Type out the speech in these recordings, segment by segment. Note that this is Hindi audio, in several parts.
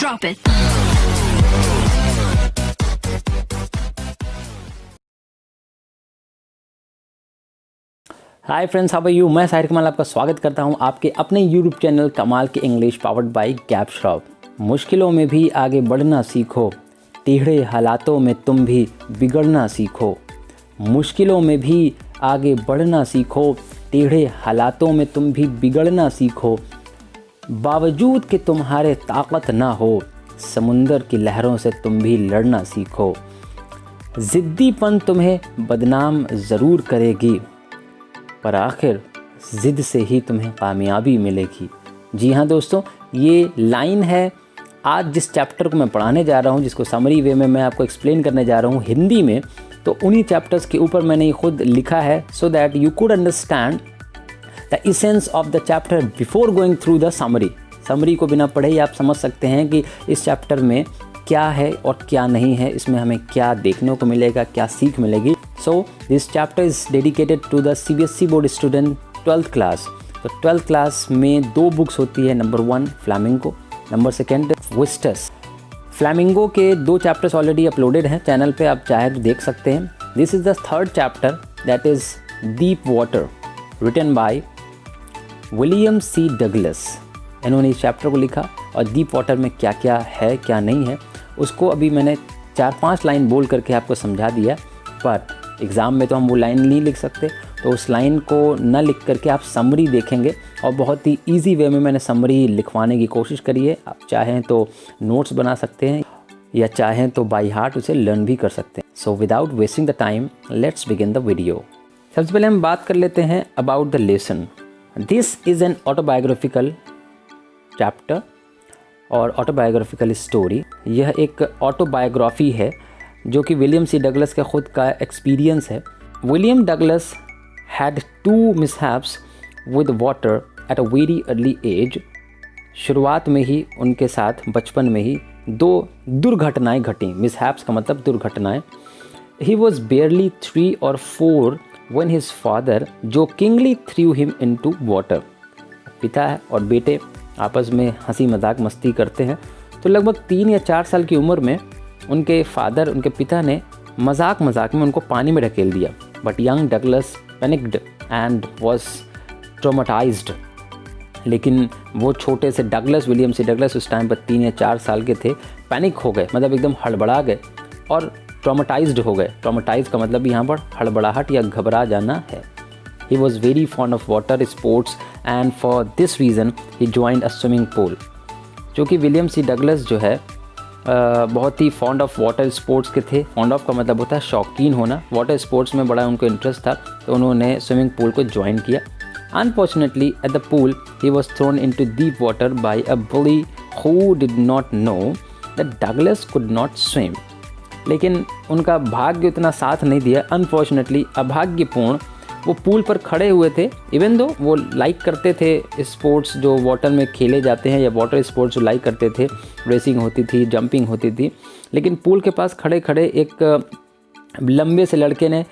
Drop it. Hi friends, how are you. मैं साहिर कमाल आपका स्वागत करता हूं आपके अपने यूट्यूब चैनल कमाल के English powered by gap shop. मुश्किलों में भी आगे बढ़ना सीखो, टेढ़े हालातों में तुम भी बिगड़ना सीखो। मुश्किलों में भी आगे बढ़ना सीखो, टेढ़े हालातों में तुम भी बिगड़ना सीखो। बावजूद कि तुम्हारे ताकत ना हो, समुंदर की लहरों से तुम भी लड़ना सीखो। ज़िद्दीपन तुम्हें बदनाम ज़रूर करेगी, पर आखिर ज़िद से ही तुम्हें कामयाबी मिलेगी। जी हाँ दोस्तों, ये लाइन है आज जिस चैप्टर को मैं पढ़ाने जा रहा हूँ, जिसको समरी वे में मैं आपको एक्सप्लेन करने जा रहा हूँ हिंदी में। तो उन्हीं चैप्टर्स के ऊपर मैंने ये खुद लिखा है so that you could understand the essence of the chapter before going through the summary. Summary को बिना पढ़े ही आप समझ सकते हैं कि इस चैप्टर में क्या है और क्या नहीं है, इसमें हमें क्या देखने को मिलेगा, क्या सीख मिलेगी। So this chapter is dedicated to the CBSE board student 12th class. तो 12th क्लास में 2 बुक्स होती है, number 1 Flamingo, number 2 Vistas. Flamingo के 2 चैप्टर्स ऑलरेडी अपलोडेड हैं चैनल पे, आप चाहे तो देख सकते हैं। This is the 3rd chapter that is Deep Water, written by William C Douglas. इन्होंने इस चैप्टर को लिखा और डीप वाटर में क्या क्या है क्या नहीं है उसको अभी मैंने 4-5 लाइन बोल करके आपको समझा दिया। पर एग्ज़ाम में तो हम वो लाइन नहीं लिख सकते, तो उस लाइन को न लिख करके आप समरी देखेंगे और बहुत ही इजी वे में मैंने समरी लिखवाने की कोशिश करी है। आप चाहें तो नोट्स बना सकते हैं या चाहें तो बाय हार्ट उसे लर्न भी कर सकते हैं। So without wasting the time let's begin the video. सबसे पहले हम बात कर लेते हैं about the lesson. This is an autobiographical chapter और ऑटोबायोग्राफिकल स्टोरी। यह एक ऑटोबायोग्राफी है जो कि विलियम सी डगलस का खुद का एक्सपीरियंस है। William Douglas had 2 mishaps with water at a very early age. शुरुआत में ही उनके साथ बचपन में ही 2 दुर्घटनाएं घटी। मिसहैप्स का मतलब दुर्घटनाएं। He was बेयरली 3 or 4 when his father jokingly threw him into water। पिता है और बेटे आपस में हंसी मजाक मस्ती करते हैं। तो लगभग 3 या 4 साल की उम्र में उनके पिता ने मजाक में उनको पानी में ढकेल दिया। But young Douglas panicked and was traumatised. लेकिन वो छोटे से डगलस, विलियम सी डगलस उस टाइम पर 3 या 4 साल के थे, पैनिक हो गए, मतलब एकदम हड़बड़ा गए और ट्रॉमेटाइज्ड हो गए। ट्रॉमेटाइज का मतलब यहाँ पर हड़बड़ाहट या घबरा जाना है। He was very fond of water sports and for this reason he joined a swimming pool। क्योंकि विलियम सी डगलस जो है बहुत ही फॉन्ड ऑफ वाटर स्पोर्ट्स के थे। फॉन्ड ऑफ का मतलब होता है शौकीन होना। वाटर स्पोर्ट्स में बड़ा उनको इंटरेस्ट था, तो उन्होंने स्विमिंग पूल को ज्वाइन किया। Unfortunately at the pool he was throne into deep water bye a bully who did not know that Douglas could not swim. लेकिन उनका भाग्य उतना साथ नहीं दिया। अनफॉर्चुनेटली, अभाग्यपूर्ण, वो पूल पर खड़े हुए थे। इवन दो वो लाइक करते थे स्पोर्ट्स जो वाटर में खेले जाते हैं या वाटर स्पोर्ट्स जो लाइक करते थे, रेसिंग होती थी, जंपिंग होती थी, लेकिन पूल के पास खड़े खड़े एक लंबे से लड़के ने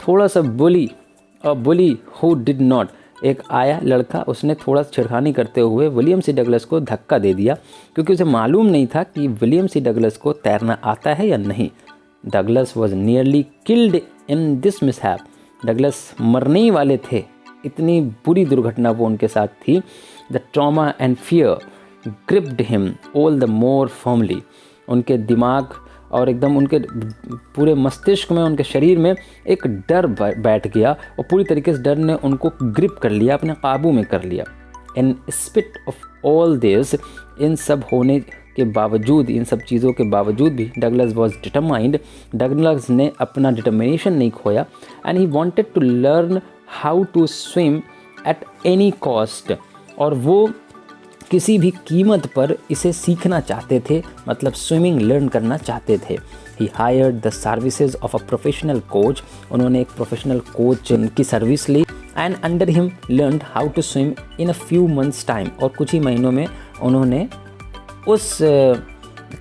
थोड़ा सा बुली हु डिड नॉट, एक आया लड़का, उसने थोड़ा सा छेड़खानी करते हुए विलियम सी डगलस को धक्का दे दिया, क्योंकि उसे मालूम नहीं था कि विलियम सी डगलस को तैरना आता है या नहीं। Douglas was nearly killed in this mishap. Douglas मरने ही वाले थे, इतनी बुरी दुर्घटना वो उनके साथ थी। The trauma and fear gripped him all the more firmly. उनके दिमाग और एकदम उनके पूरे मस्तिष्क में, उनके शरीर में एक डर बैठ गया और पूरी तरीके से डर ने उनको ग्रिप कर लिया, अपने काबू में कर लिया। इन स्पिट ऑफ ऑल दिस, इन सब होने के बावजूद, इन सब चीज़ों के बावजूद भी डगलस वॉज डिटरमाइंड। डगलस ने अपना डिटर्मिनेशन नहीं खोया। And he wanted to learn how to swim at any cost. और वो किसी भी कीमत पर इसे सीखना चाहते थे, मतलब स्विमिंग लर्न करना चाहते थे। He hired the services of a professional coach. उन्होंने एक प्रोफेशनल कोच की सर्विस ली। And under him learned how to swim in a few months time. और कुछ ही महीनों में उन्होंने उस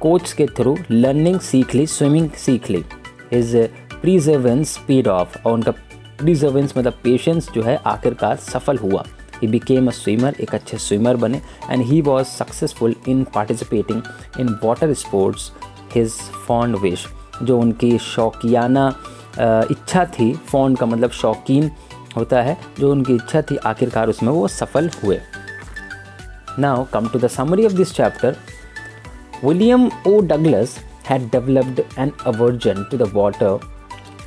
कोच के थ्रू लर्निंग सीख ली, स्विमिंग सीख ली। His perseverance paid off. और उनका प्रीजर्वेंस मतलब पेशेंस जो है आखिरकार सफल हुआ। ही बिकेम अ स्विमर, एक अच्छे स्विमर बने, and he was successful in participating in water sports his fond wish, जो उनकी शौकियाना इच्छा थी, फॉन्ड का मतलब शौकीन होता है, जो उनकी इच्छा थी आखिरकार उसमें वो सफल हुए। Now come to the summary of this chapter. William O Douglas had developed an aversion to the water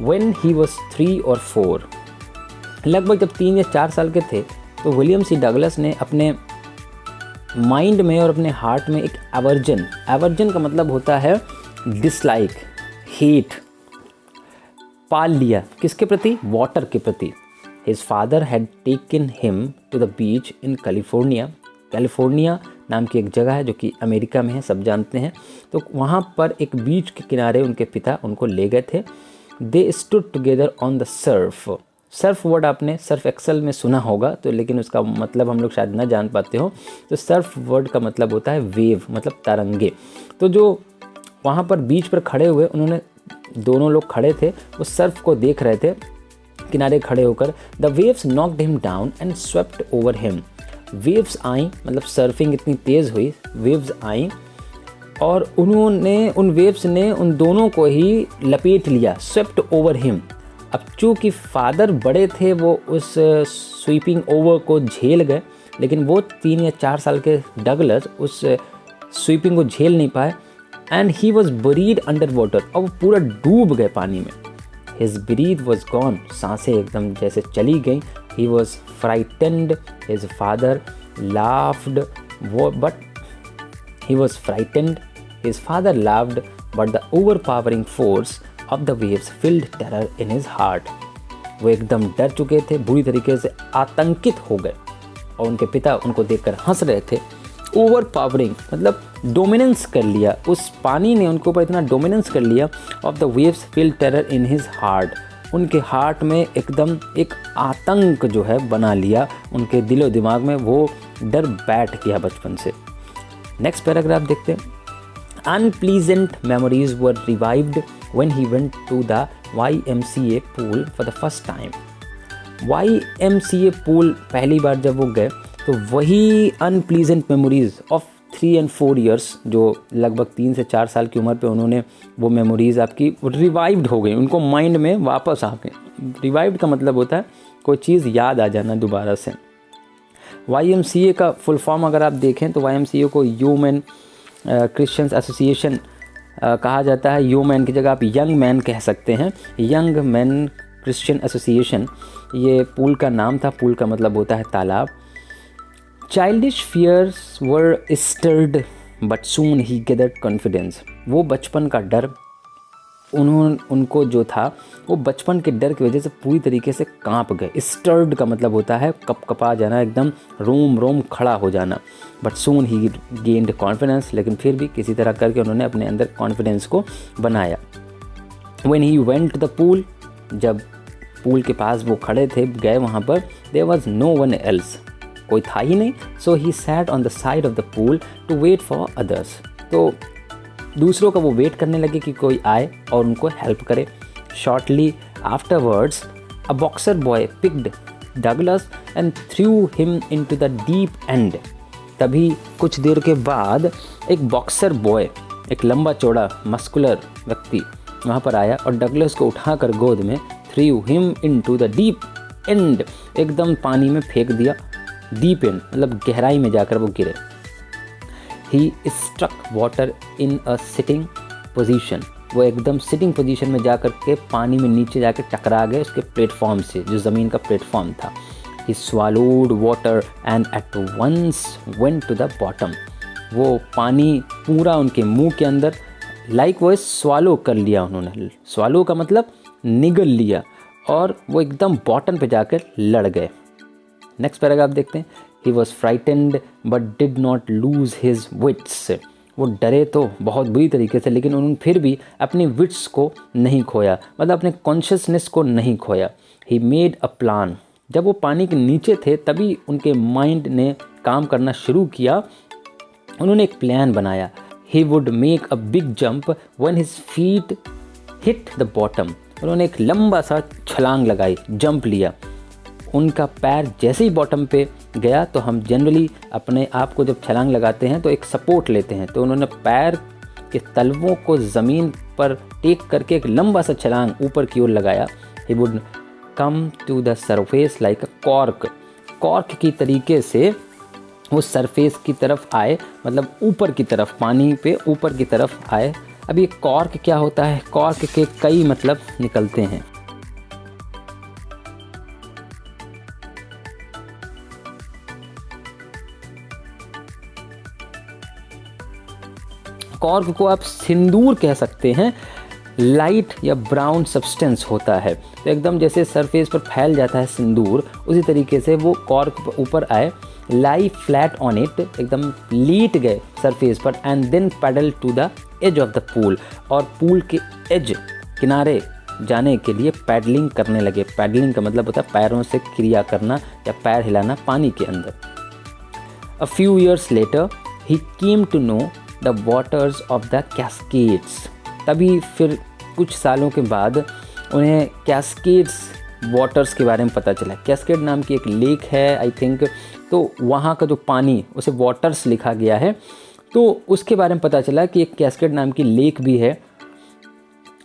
when he was 3 or 4। लगभग जब 3 या 4 साल के थे तो विलियम सी डगलस ने अपने माइंड में और अपने हार्ट में एक एवर्जन का मतलब होता है डिसलाइक, हेट, पाल लिया। किसके प्रति? वाटर के प्रति। His father had taken him to the beach in California नाम की एक जगह है जो कि अमेरिका में है, सब जानते हैं। तो वहाँ पर एक बीच के किनारे उनके पिता उनको ले गए थे। They stood together on the Surf word आपने सर्फ एक्सेल में सुना होगा, तो लेकिन उसका मतलब हम लोग शायद ना जान पाते हो। तो सर्फ वर्ड का मतलब होता है वेव, मतलब तरंगे। तो जो वहाँ पर बीच पर खड़े हुए, उन्होंने दोनों लोग खड़े थे, वो सर्फ को देख रहे थे किनारे खड़े होकर। The waves knocked him down and swept over him. Waves आई मतलब सर्फिंग इतनी तेज़ हुई, वेव्स आई और उन वेव्स ने उन दोनों को ही लपेट लिया, स्वेप्ट ओवर हिम। अब चूँकि फादर बड़े थे, वो उस स्वीपिंग ओवर को झेल गए, लेकिन वो 3 या 4 साल के डगलस उस स्वीपिंग को झेल नहीं पाए। And he was buried under water, और वो पूरा डूब गए पानी में। हिज ब्रीथ वॉज गॉन, सांसें एकदम जैसे चली गई। He was frightened. His father laughed, but the overpowering force of the waves filled terror in his heart. वो एकदम डर चुके थे, बुरी तरीके से आतंकित हो गए, और उनके पिता उनको देखकर हंस रहे थे। ओवरपावरिंग मतलब डोमिनेंस कर लिया, उस पानी ने उनके ऊपर इतना डोमिनेंस कर लिया। Of the waves filled terror in his heart, उनके हार्ट में एकदम एक आतंक जो है बना लिया, उनके दिलो दिमाग में वो डर बैठ गया बचपन से। नेक्स्ट पैराग्राफ देखते हैं। Unpleasant memories were revived when he went to the YMCA pool for the first time. YMCA pool पहली बार जब वो गए तो वही unpleasant memories of 3 and 4 years, जो लगभग 3 से 4 साल की उम्र पे उन्होंने वो मेमोरीज़ आपकी रिवाइव्ड हो गई, उनको माइंड में वापस आ गए। रिवाइव्ड का मतलब होता है कोई चीज़ याद आ जाना दोबारा से। YMCA का फुल फॉर्म अगर आप देखें तो YMCA को ह्यूमन क्रिश्चियंस एसोसिएशन कहा जाता है। ह्यूमन की जगह आप यंग मैन कह सकते हैं, यंग मैन क्रिश्चियन एसोसिएशन, ये पूल का नाम था। पूल का मतलब होता है तालाब। Childish fears were stirred, but soon he gathered confidence। वो बचपन का डर उनको जो था, वो बचपन के डर की वजह से पूरी तरीके से कांप गए। Stirred का मतलब होता है कपकपा जाना, एकदम रोम खड़ा हो जाना। But soon he gained confidence, लेकिन फिर भी किसी तरह करके उन्होंने अपने अंदर कॉन्फिडेंस को बनाया। When he went to the pool, जब पूल के पास वो खड़े थे, गए वहाँ पर, there was no one else, कोई था ही नहीं। So he sat on the side of the pool to wait for others. तो दूसरों का वो वेट करने लगे कि कोई आए और उनको हेल्प करे। Shortly afterwards a boxer boy picked Douglas and through him into the deep and. तभी कुछ देर के बाद एक बॉक्सर बॉय, एक लंबा चौड़ा मस्कुलर व्यक्ति वहाँ पर आया और डगलस को उठाकर गोद में through him into the deep and, एकदम पानी में फेंक दिया। डीप एंड मतलब गहराई में जाकर वो गिरे। He struck water in a sitting position, वो एकदम सिटिंग पोजीशन में जाकर के पानी में नीचे जाकर टकरा गए उसके प्लेटफॉर्म से, जो ज़मीन का प्लेटफॉर्म था। ही swallowed water and at once went to the bottom। वो पानी पूरा उनके मुंह के अंदर लाइक वो स्वालो कर लिया उन्होंने। स्वालो का मतलब निगल लिया, और वो एकदम बॉटम पे जाकर लड़ गए। नेक्स्ट पैराग्राफ देखते हैं। He was frightened but did not lose his wits. वो डरे तो बहुत बुरी तरीके से, लेकिन उन्होंने फिर भी अपनी विट्स को नहीं खोया, मतलब अपने कॉन्शियसनेस को नहीं खोया। He made a plan. जब वो पानी के नीचे थे तभी उनके माइंड ने काम करना शुरू किया। उन्होंने एक प्लान बनाया। He would make a big jump when his feet hit the bottom. उन्होंने एक लंबा सा छलांग लगाई, जंप लिया। उनका पैर जैसे ही बॉटम पे गया तो हम जनरली अपने आप को जब छलांग लगाते हैं तो एक सपोर्ट लेते हैं, तो उन्होंने पैर के तलवों को ज़मीन पर टेक करके एक लंबा सा छलांग ऊपर की ओर लगाया। He would come to the surface like a cork की तरीके से वो सरफेस की तरफ आए, मतलब ऊपर की तरफ, पानी पे ऊपर की तरफ आए। अब ये कॉर्क क्या होता है? कॉर्क के कई मतलब निकलते हैं। कॉर्क को आप सिंदूर कह सकते हैं। लाइट या ब्राउन सब्सटेंस होता है, तो एकदम जैसे सरफेस पर फैल जाता है सिंदूर, उसी तरीके से वो कॉर्क ऊपर आए। लाई फ्लैट ऑन इट, एकदम लेट गए सरफेस पर, and then paddle to the edge of the pool, और पूल के एज, किनारे जाने के लिए पैडलिंग करने लगे। पैडलिंग का मतलब होता है पैरों से क्रिया करना या पैर हिलाना पानी के अंदर। A few years later he came to know the waters of the Cascades. तभी फिर कुछ सालों के बाद उन्हें कैस्केड्स वाटर्स के बारे में पता चला। कैस्केड नाम की एक लेक है आई थिंक, तो वहाँ का जो पानी, उसे वाटर्स लिखा गया है, तो उसके बारे में पता चला कि एक कैस्केड नाम की लेक भी है।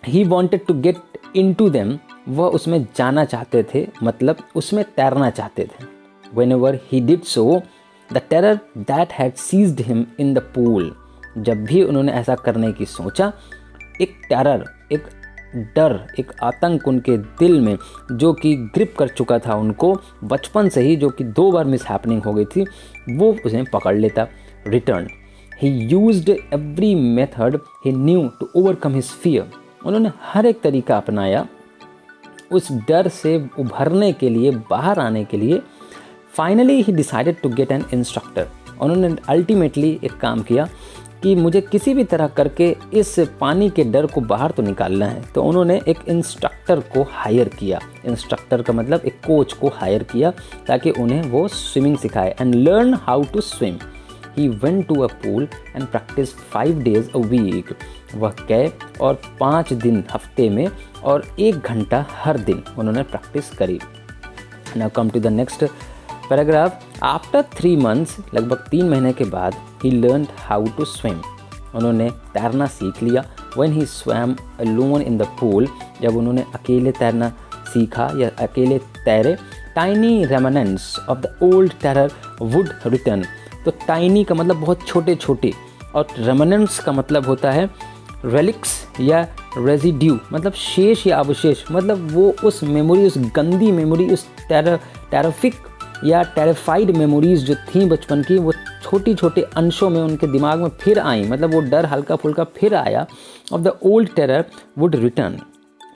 He wanted to get into them, वह उसमें जाना चाहते थे, मतलब उसमें तैरना चाहते थे। Whenever he did so the terror that had seized him in the pool, जब भी उन्होंने ऐसा करने की सोचा, एक टेरर, एक डर, एक आतंक उनके दिल में जो कि ग्रिप कर चुका था उनको बचपन से ही, जो कि 2 बार मिस हैपनिंग हो गई थी, वो उसे पकड़ लेता। Return he used every method he knew to overcome his fear, उन्होंने हर एक तरीका अपनाया उस डर से उभरने के लिए, बाहर आने के लिए। Finally he decided to get an instructor, उन्होंने अल्टीमेटली एक काम किया कि मुझे किसी भी तरह करके इस पानी के डर को बाहर तो निकालना है, तो उन्होंने एक इंस्ट्रक्टर को हायर किया। इंस्ट्रक्टर का मतलब एक कोच को हायर किया ताकि उन्हें वो स्विमिंग सिखाए। And learn how to swim he went to a pool and practice 5 days a week, वह गए और 5 दिन हफ्ते में और 1 घंटा हर दिन उन्होंने प्रैक्टिस करी। Now come to the next paragraph. After 3 months, लगभग 3 महीने के बाद, he learn how to swim, उन्होंने तैरना सीख लिया। When he swam alone in the pool, जब उन्होंने अकेले तैरना सीखा या अकेले तैरे, tiny remnants of the old terror would return, तो टाइनी का मतलब बहुत छोटे छोटे, और रेमनेंट्स का मतलब होता है रेलिक्स या रेजिड्यू, मतलब शेष या अवशेष, मतलब वो उस मेमोरी, उस गंदी मेमोरी, उस टेरिफिक या टेरिफाइड मेमोरीज जो थी बचपन की, वो छोटी छोटे अंशों में उनके दिमाग में फिर आई, मतलब वो डर हल्का फुल्का फिर आया। Of the old terror would return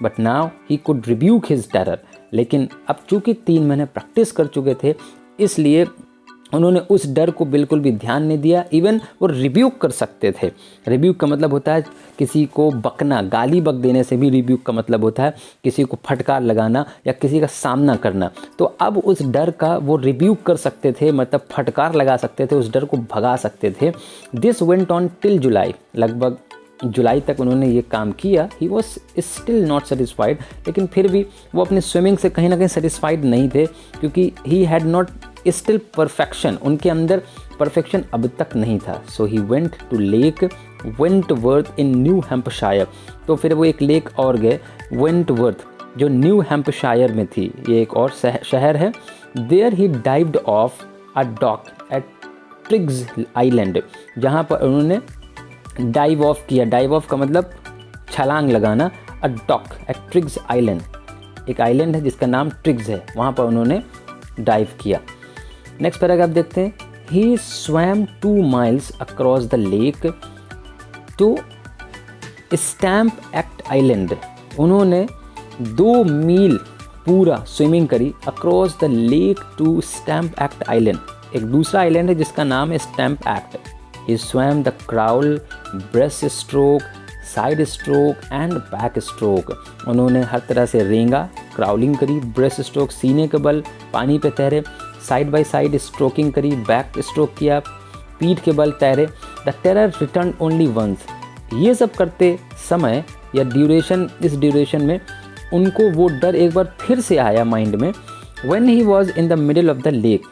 but now he could rebuke his terror, लेकिन अब चूंकि 3 महीने प्रैक्टिस कर चुके थे, इसलिए उन्होंने उस डर को बिल्कुल भी ध्यान नहीं दिया। इवन वो रिब्यूक कर सकते थे। रिब्यूक का मतलब होता है किसी को बकना, गाली बक देने से भी रिब्यूक का मतलब होता है किसी को फटकार लगाना या किसी का सामना करना। तो अब उस डर का वो रिब्यूक कर सकते थे, मतलब फटकार लगा सकते थे, उस डर को भगा सकते थे। दिस वेंट ऑन टिल जुलाई, लगभग जुलाई तक उन्होंने ये काम किया। He was still not satisfied, लेकिन फिर भी वो अपने स्विमिंग से कहीं ना कहीं सेटिस्फाइड नहीं थे, क्योंकि he had not still perfection, उनके अंदर परफेक्शन अब तक नहीं था। So he went to Lake Wentworth in New Hampshire, तो फिर वो एक लेक और गए, वेंटवर्थ, जो न्यू हैम्पशायर में थी, ये एक और शहर है। There he dived off a dock at Triggs Island, जहाँ पर उन्होंने डाइव ऑफ किया। डाइव ऑफ का मतलब छलांग लगाना। A dock at Triggs Island, एक आइलैंड है जिसका नाम ट्रिग्स है, वहाँ पर उन्होंने डाइव किया। नेक्स्ट पैराग्राफ देखते हैं। He swam 2 miles across the lake to Stamp Act Island, उन्होंने 2 मील पूरा स्विमिंग करी across the lake to Stamp Act Island. एक दूसरा आइलैंड है जिसका नाम है Stamp Act. He swam the crawl, breast stroke, side stroke and back stroke, उन्होंने हर तरह से रेंगा, क्राउलिंग करी, ब्रेस्ट स्ट्रोक सीने के बल पानी पे तैरे, साइड बाय साइड स्ट्रोकिंग करी, बैक स्ट्रोक किया, पीठ के बल तैरे। The terror return only once, ये सब करते समय या ड्यूरेशन, इस ड्यूरेशन में उनको वो डर एक बार फिर से आया माइंड में। When he was in the middle of the lake,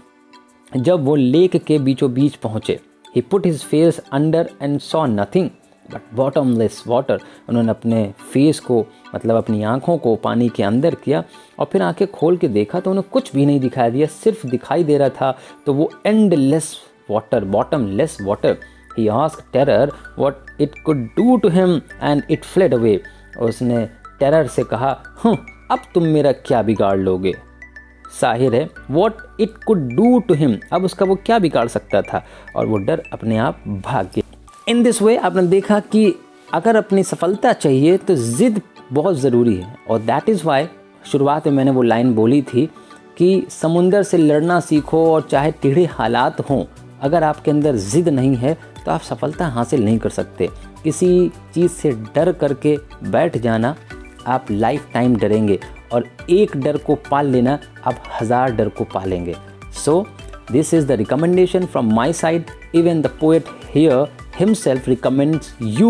जब वो लेक के बीचों बीच पहुँचे, he put his face under and saw nothing but bottomless water. उन्होंने अपने फेस को मतलब अपनी आँखों को पानी के अंदर किया और फिर आंखें खोल के देखा तो उन्हें कुछ भी नहीं दिखाई दिया, सिर्फ दिखाई दे रहा था तो वो endless water, bottomless water. He asked terror what it could do to him and it fled away. उसने टेरर से कहा, अब तुम मेरा क्या बिगाड़ लोगे। साहिर है what it could do to him, अब उसका वो क्या बिगाड़ सकता था, और वो डर अपने आप भाग गया। इन दिस वे आपने देखा कि अगर अपनी सफलता चाहिए तो ज़िद बहुत ज़रूरी है, और दैट इज़ वाई शुरुआत में मैंने वो लाइन बोली थी कि समुंदर से लड़ना सीखो और चाहे टेढ़े हालात हों, अगर आपके अंदर ज़िद नहीं है तो आप सफलता हासिल नहीं कर सकते। किसी चीज़ से डर करके बैठ जाना, आप लाइफ टाइम डरेंगे, और एक डर को पाल लेना आप 1000 डर को पालेंगे। So this is the recommendation from my side. Even the poet here himself recommends you,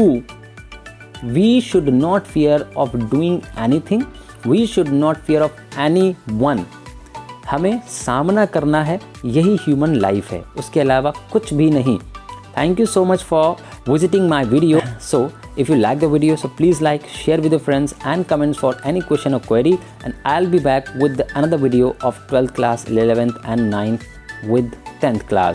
we should not fear of doing anything, we should not fear of anyone। हमें सामना करना है, यही ह्यूमन लाइफ है, उसके अलावा कुछ भी नहीं। Thank you so much for visiting my video. So if you like the video, so please like, share with your friends and comments for any question or query, and I'll be back with another video of 12th class, 11th and 9th with 10th class।